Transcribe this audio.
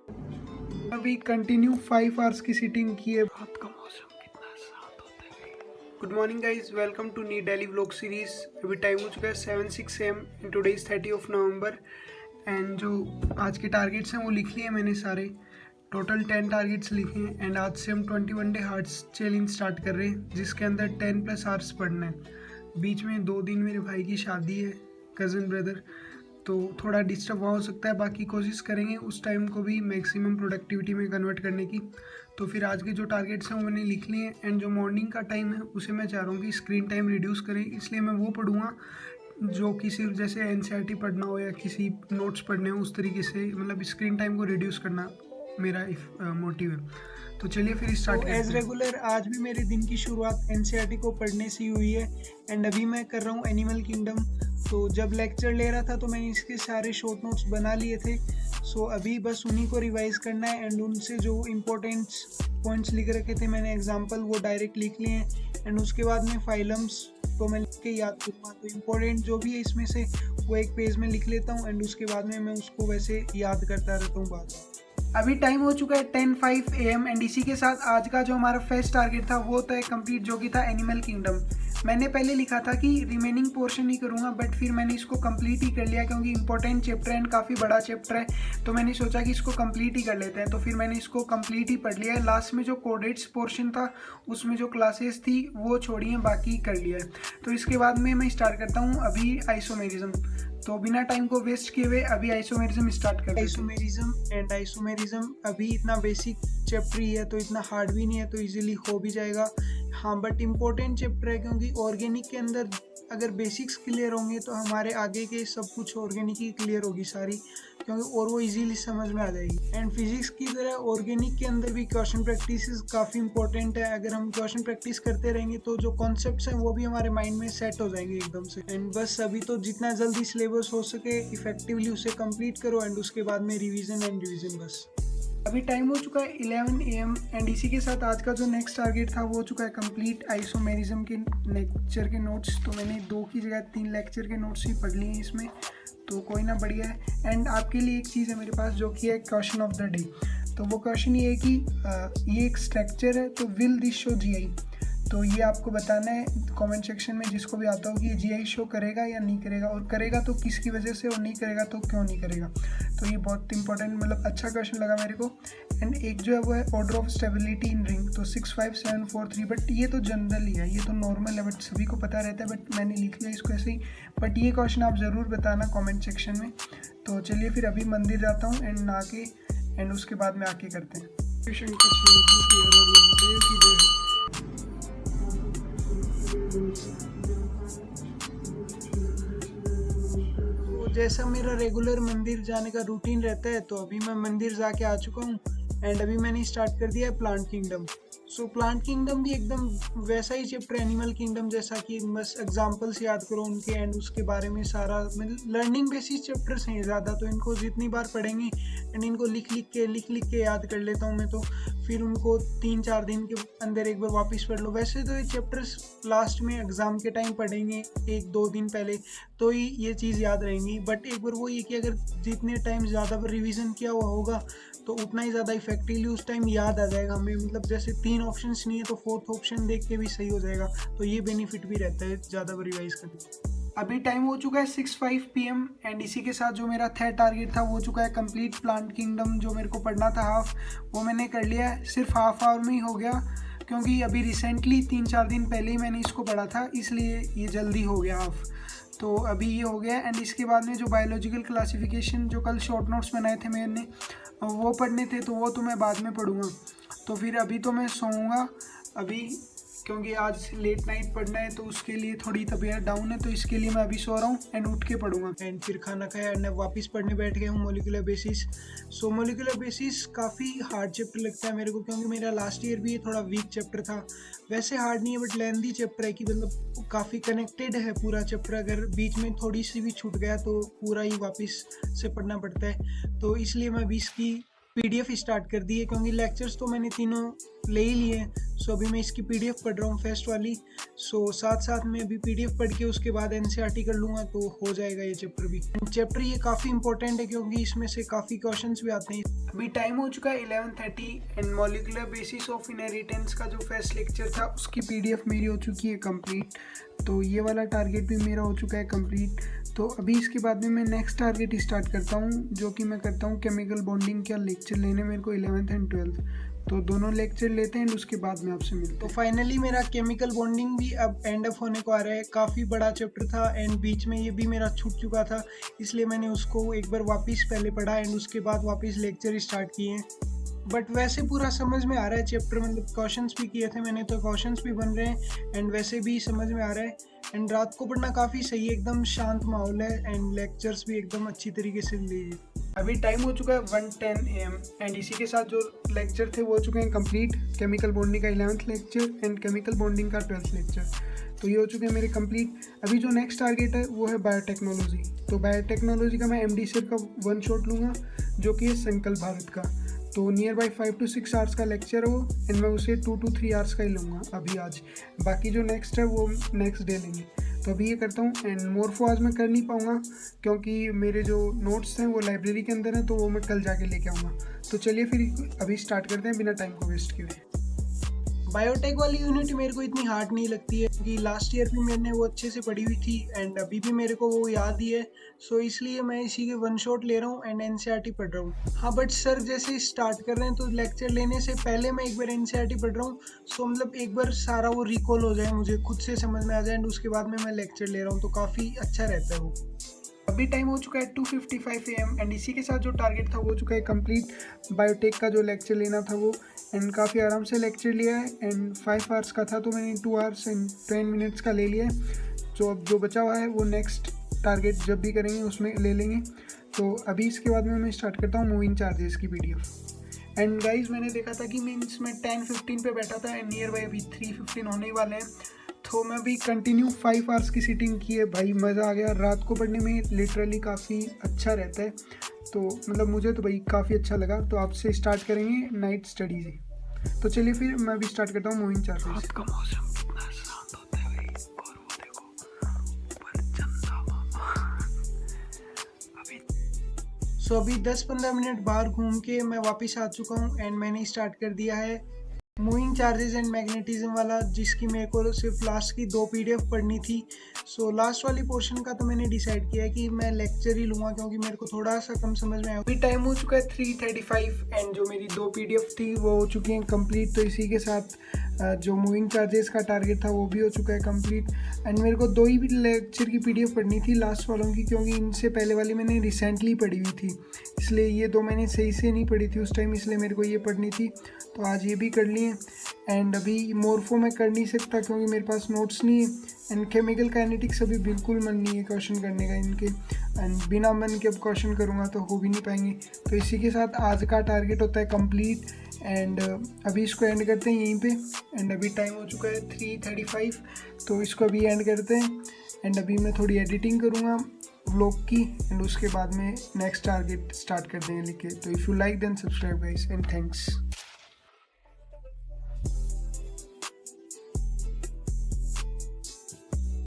अभी continue 5 hours की seating की है। रात का मौसम कितना शांत होता है। Good morning guys, welcome to नी डेली व्लॉग सीरीज। अभी टाइम हो चुका है 7:06 AM and today is 30 November. And जो आज के टारगेट्स हैं वो लिख लिए मैंने सारे। टोटल 10 टारगेट्स लिखे हैं एंड आज से हम 21 डे हार्ट्स चैलेंज स्टार्ट कर रहे हैं, जिसके अंदर 10+ आवर्स पढ़ना है। बीच में 2 दिन मेरे भाई की शादी है, कज़न ब्रदर, तो थोड़ा डिस्टर्ब हो सकता है। बाकी कोशिश करेंगे उस टाइम को भी मैक्सिमम प्रोडक्टिविटी में कन्वर्ट करने की। तो फिर आज के जो टारगेट्स हैं वो मैंने लिख लिए हैं। एंड जो मॉर्निंग का टाइम है उसे मैं चाह रहा हूँ कि स्क्रीन टाइम रिड्यूस करें, इसलिए मैं वो पढ़ूँगा जो कि सिर्फ जैसे एनसीईआरटी पढ़ना हो या किसी नोट्स पढ़ने हो, उस तरीके से मतलब स्क्रीन टाइम को रिड्यूस करना मेरा मोटिव है। तो चलिए फिर स्टार्ट करते हैं। एज रेगुलर आज भी मेरे दिन की शुरुआत एनसीईआरटी को पढ़ने से ही हुई है। एंड अभी मैं कर रहा हूँ एनिमल किंगडम। तो जब लेक्चर ले रहा था तो मैंने इसके सारे शॉर्ट नोट्स बना लिए थे। सो अभी बस उन्हीं को रिवाइज करना है एंड उनसे जो इम्पोर्टेंट पॉइंट्स लिख रखे थे मैंने एग्जांपल, वो डायरेक्ट लिख लिए हैं। एंड उसके बाद में फाइलम्स तो मैं लिख के याद करूँगा। तो इम्पोर्टेंट जो भी है इसमें से वो एक पेज में लिख लेता हूँ एंड उसके बाद में मैं उसको वैसे याद करता रहता हूँ बाद में। अभी टाइम हो चुका है 10:05 AM एंड इसी के साथ आज का जो हमारा फर्स्ट टारगेट था वो था कंप्लीट, जो कि था एनिमल किंगडम। मैंने पहले लिखा था कि रिमेनिंग पोर्शन ही करूँगा, बट फिर मैंने इसको कंप्लीट ही कर लिया क्योंकि इंपॉर्टेंट चैप्टर एंड काफ़ी बड़ा चैप्टर है। तो मैंने सोचा कि इसको कंप्लीट ही कर लेते हैं, तो फिर मैंने इसको कंप्लीट ही पढ़ लिया है। लास्ट में जो कोडेट्स पोर्शन था उसमें जो क्लासेस थी वो छोड़ी हैं, बाकी कर लिया है। तो इसके बाद में मैं स्टार्ट करता हूँ अभी आइसोमेरिज्म। तो बिना टाइम को वेस्ट किए हुए अभी आइसोमेरिज्म स्टार्ट करते हैं। आइसोमेरिज्म अभी इतना बेसिक चैप्टर ही है, तो इतना हार्ड भी नहीं है, तो इजीली हो भी जाएगा। हाँ, बट इम्पोर्टेंट चैप्टर है क्योंकि ऑर्गेनिक के अंदर अगर बेसिक्स क्लियर होंगे तो हमारे आगे के सब कुछ ऑर्गेनिक ही क्लियर होगी सारी, क्योंकि और वो इजीली समझ में आ जाएगी। एंड फिजिक्स की तरह ऑर्गेनिक के अंदर भी क्वेश्चन प्रैक्टिस काफ़ी इंपॉर्टेंट है। अगर हम क्वेश्चन प्रैक्टिस करते रहेंगे तो जो कॉन्सेप्ट्स हैं वो भी हमारे माइंड में सेट हो जाएंगे एकदम से। एंड बस अभी तो जितना जल्दी सिलेबस हो सके इफेक्टिवली उसे कंप्लीट करो एंड उसके बाद में रिवीजन एंड रिवीजन बस। अभी टाइम हो चुका है 11 AM एंड इसी के साथ आज का जो नेक्स्ट टारगेट था वो हो चुका है कंप्लीट आइसोमेरिज्म के लेक्चर के नोट्स। तो मैंने 2 की जगह 3 लेक्चर के नोट्स ही पढ़ लिए हैं इसमें, तो कोई ना, बढ़िया है। एंड आपके लिए एक चीज़ है मेरे पास जो कि है क्वेश्चन ऑफ द डे। तो वो क्वेश्चन ये है कि ये एक स्ट्रक्चर है, तो विल दिस शो जीआई। तो ये आपको बताना है कमेंट सेक्शन में, जिसको भी आता हो कि ये जीआई शो करेगा या नहीं करेगा, और करेगा तो किसकी वजह से, और नहीं करेगा तो क्यों नहीं करेगा। तो ये बहुत इंपॉर्टेंट, मतलब अच्छा क्वेश्चन लगा मेरे को। एंड एक जो है वो है order of stability in ring, तो 6 5 7 4 3। बट ये तो जनरल ही है, ये तो नॉर्मल है, बट सभी को पता रहता है, बट मैंने लिख लिया इसको ऐसे ही। बट ये क्वेश्चन आप ज़रूर बताना कॉमेंट सेक्शन में। तो चलिए फिर अभी मंदिर जाता हूँ एंड नहा के एंड उसके बाद में आके करते हैं। शंकर तो जैसा मेरा रेगुलर मंदिर जाने का रूटीन रहता है, तो अभी मैं मंदिर जाके आ चुका हूँ एंड अभी मैंने स्टार्ट कर दिया है प्लांट किंगडम। सो प्लांट किंगडम भी एकदम वैसा ही चैप्टर एनिमल किंगडम जैसा कि बस एग्जांपल्स याद करो उनके एंड उसके बारे में सारा, मतलब लर्निंग बेसिस चैप्टर्स हैं ज़्यादा, तो इनको जितनी बार पढ़ेंगे एंड इनको लिख लिख के याद कर लेता हूँ मैं। तो फिर उनको 3-4 दिन के अंदर एक बार वापस पढ़ लो। वैसे तो ये चैप्टर्स लास्ट में एग्ज़ाम के टाइम पढ़ेंगे 1-2 दिन पहले, तो ही ये चीज़ याद रहेंगी। बट एक बार वो ये कि अगर जितने टाइम ज़्यादा बार रिवीजन किया हुआ होगा तो उतना ही ज़्यादा इफेक्टिवली उस टाइम याद आ जाएगा हमें। मतलब जैसे 3 ऑप्शंस नहीं है तो 4th ऑप्शन देख के भी सही हो जाएगा, तो ये बेनिफिट भी रहता है ज़्यादा बार रिवाइज करने। अभी टाइम हो चुका है 6:05 PM एंड इसी के साथ जो मेरा थर्ड टारगेट था वो हो चुका है कंप्लीट प्लांट किंगडम। जो मेरे को पढ़ना था हाफ, वो मैंने कर लिया है। सिर्फ हाफ आवर में ही हो गया क्योंकि अभी रिसेंटली 3-4 दिन पहले ही मैंने इसको पढ़ा था, इसलिए ये जल्दी हो गया हाफ। तो अभी ये हो गया। एंड इसके बाद में जो बायोलॉजिकल क्लासिफिकेशन जो कल शॉर्ट नोट्स बनाए थे मैंने, वो पढ़ने थे, तो वो तो मैं बाद में पढ़ूँगा। तो फिर अभी तो मैं सोऊंगा अभी, क्योंकि आज लेट नाइट पढ़ना है, तो उसके लिए थोड़ी तबीयत डाउन है, तो इसके लिए मैं अभी सो रहा हूँ एंड उठ के पढ़ूंगा। एंड फिर खाना खाया एंड वापस पढ़ने बैठ गया हूँ मॉलिक्यूलर बेसिस। सो मॉलिक्यूलर बेसिस काफ़ी हार्ड चैप्टर लगता है मेरे को, क्योंकि मेरा लास्ट ईयर भी थोड़ा वीक चैप्टर था। वैसे हार्ड नहीं है बट लेंथी चैप्टर है, कि मतलब काफ़ी कनेक्टेड है पूरा चैप्टर। अगर बीच में थोड़ी सी भी छूट गया तो पूरा ही वापस से पढ़ना पड़ता है। तो इसलिए मैं 20 की पीडीएफ स्टार्ट कर दी है, क्योंकि लेक्चर्स तो मैंने तीनों ले ही लिए हैं। सो अभी मैं इसकी पीडीएफ पढ़ रहा हूँ फेस्ट वाली। सो साथ साथ में अभी पीडीएफ पढ़ के उसके बाद एनसीईआरटी कर लूँगा तो हो जाएगा ये चैप्टर भी। चैप्टर ये काफ़ी इंपॉर्टेंट है क्योंकि इसमें से काफ़ी क्वेश्चंस भी आते हैं। अभी टाइम हो चुका है 11:30 and molecular basis of inheritance का जो फर्स्ट लेक्चर था उसकी पीडीएफ मेरी हो चुकी है कंप्लीट। तो ये वाला टारगेट भी मेरा हो चुका है कंप्लीट। तो अभी इसके बाद में मैं नेक्स्ट टारगेट स्टार्ट करता हूँ, जो कि मैं करता हूँ केमिकल बॉन्डिंग का लेक्चर लेने मेरे को 11th एंड 12th। तो दोनों लेक्चर लेते हैं एंड उसके बाद में आपसे मिलते हैं। तो फाइनली मेरा केमिकल बॉन्डिंग भी अब एंड अप होने को आ रहा है। काफ़ी बड़ा चैप्टर था एंड बीच में ये भी मेरा छूट चुका था, इसलिए मैंने उसको एक बार वापस पहले पढ़ा एंड उसके बाद वापस लेक्चर स्टार्ट किए हैं। बट वैसे पूरा समझ में आ रहा है चैप्टर, मतलब क्वेश्चंस भी किए थे मैंने तो क्वेश्चंस भी बन रहे हैं एंड वैसे भी समझ में आ रहा है। एंड रात को पढ़ना काफ़ी सही है, एकदम शांत माहौल है एंड लेक्चर्स भी एकदम अच्छी तरीके से लीजिए। अभी टाइम हो चुका है 1:10 AM एंड इसी के साथ जो लेक्चर थे वो हो चुके हैं कंप्लीट। केमिकल बॉन्डिंग का 11th lecture and chemical bonding का 12th लेक्चर, तो ये हो चुके हैं मेरे कंप्लीट। अभी जो नेक्स्ट टारगेट है वो है बायोटेक्नोलॉजी। तो बायोटेक्नोलॉजी का मैं MD-Sec का 1 शॉट लूँगा, जो कि है संकल्प भारत का। तो नियर बाई 5 to 6 आवर्स का लेक्चर है वो एंड मैं उसे 2 to 3 आवर्स का ही लूँगा अभी आज। बाकी जो नेक्स्ट है वो नेक्स्ट डे लेंगे। तो अभी ये करता हूँ एंड मोरफो आज मैं कर नहीं पाऊँगा क्योंकि मेरे जो नोट्स हैं वो लाइब्रेरी के अंदर हैं, तो वो मैं कल जाके लेके आऊँगा। तो चलिए फिर अभी स्टार्ट करते हैं बिना टाइम को वेस्ट किए। बायोटेक वाली यूनिट मेरे को इतनी हार्ड नहीं लगती है क्योंकि लास्ट ईयर भी मैंने वो अच्छे से पढ़ी हुई थी एंड अभी भी मेरे को वो याद ही है। सो इसलिए मैं इसी के 1 शॉट ले रहा हूँ एंड एनसीईआरटी पढ़ रहा हूँ। हाँ बट सर जैसे स्टार्ट कर रहे हैं तो लेक्चर लेने से पहले मैं एक बार एनसीईआरटी पढ़ रहा हूँ। सो मतलब एक बार सारा वो रिकॉल हो जाए, मुझे खुद से समझ में आ जाए एंड उसके बाद में मैं लेक्चर ले रहा हूँ, तो काफ़ी अच्छा रहता है वो। अभी टाइम हो चुका है 2:55 AM एंड इसी के साथ जो टारगेट था वो हो चुका है कंप्लीट। बायोटेक का जो लेक्चर लेना था वो एंड काफ़ी आराम से लेक्चर लिया है एंड 5 आवर्स का था तो मैंने 2 hours and 10 minutes का ले लिया है। जो अब जो बचा हुआ है वो नेक्स्ट टारगेट जब भी करेंगे उसमें ले लेंगे। तो अभी इसके बाद में मैं स्टार्ट करता हूँ मूविंग चार्जेस की पीडीएफ। एंड गाइज मैंने देखा था कि मीन्स मैं 10:15 पे बैठा था एंड नियर बाई अभी 3:15 होने ही वाले हैं। तो मैं भी कंटिन्यू 5 आवर्स की सीटिंग की है भाई, मज़ा आ गया। रात को पढ़ने में लिटरली काफ़ी अच्छा रहता है, तो मतलब मुझे तो भाई काफ़ी अच्छा लगा। तो आपसे स्टार्ट करेंगे नाइट स्टडी से। तो चलिए फिर मैं भी स्टार्ट करता हूँ मूविंग चार्जेस। रात का मौसम कितना शांत होता है भाई, और वो देखो ऊपर चंदा मामा। अभी 10-15 मिनट बाहर घूम के मैं वापस आ चुका हूँ एंड मैंने स्टार्ट कर दिया है मूविंग चार्जेस एंड मैग्नेटिज्म वाला, जिसकी मेरे को सिर्फ लास्ट की 2 पीडीएफ पढ़नी थी। सो लास्ट वाली पोर्शन का तो मैंने डिसाइड किया है कि मैं लेक्चर ही लूँगा क्योंकि मेरे को थोड़ा सा कम समझ में आया। अभी टाइम हो चुका है 3:35 एंड जो मेरी 2 पीडीएफ थी वो हो चुकी हैं कंप्लीट। तो इसी के साथ जो मूविंग चार्जेस का टारगेट था वो भी हो चुका है कंप्लीट एंड मेरे को 2 ही लेक्चर की पीडीएफ पढ़नी थी लास्ट वालों की, क्योंकि इनसे पहले वाली मैंने रिसेंटली पढ़ी हुई थी, इसलिए ये 2 मैंने सही से नहीं पढ़ी थी उस टाइम, इसलिए मेरे को ये पढ़नी थी। तो आज ये भी कर लिए एंड अभी मोरफो मैं कर नहीं सकता क्योंकि मेरे पास नोट्स नहीं है एंड केमिकल काइनेटिक्स अभी बिल्कुल मन नहीं है क्वेश्चन करने का इनके, एंड बिना मन के अब क्वेश्चन करूँगा तो हो भी नहीं पाएंगे। तो इसी के साथ आज का टारगेट होता है कंप्लीट एंड अभी इसको एंड करते हैं यहीं पे। एंड अभी टाइम हो चुका है 3:35, तो इसको अभी एंड करते हैं एंड अभी मैं थोड़ी एडिटिंग करूँगा व्लॉग की एंड उसके बाद में नेक्स्ट टारगेट स्टार्ट कर देंगे लिख के। तो if you like then subscribe guys and thanks.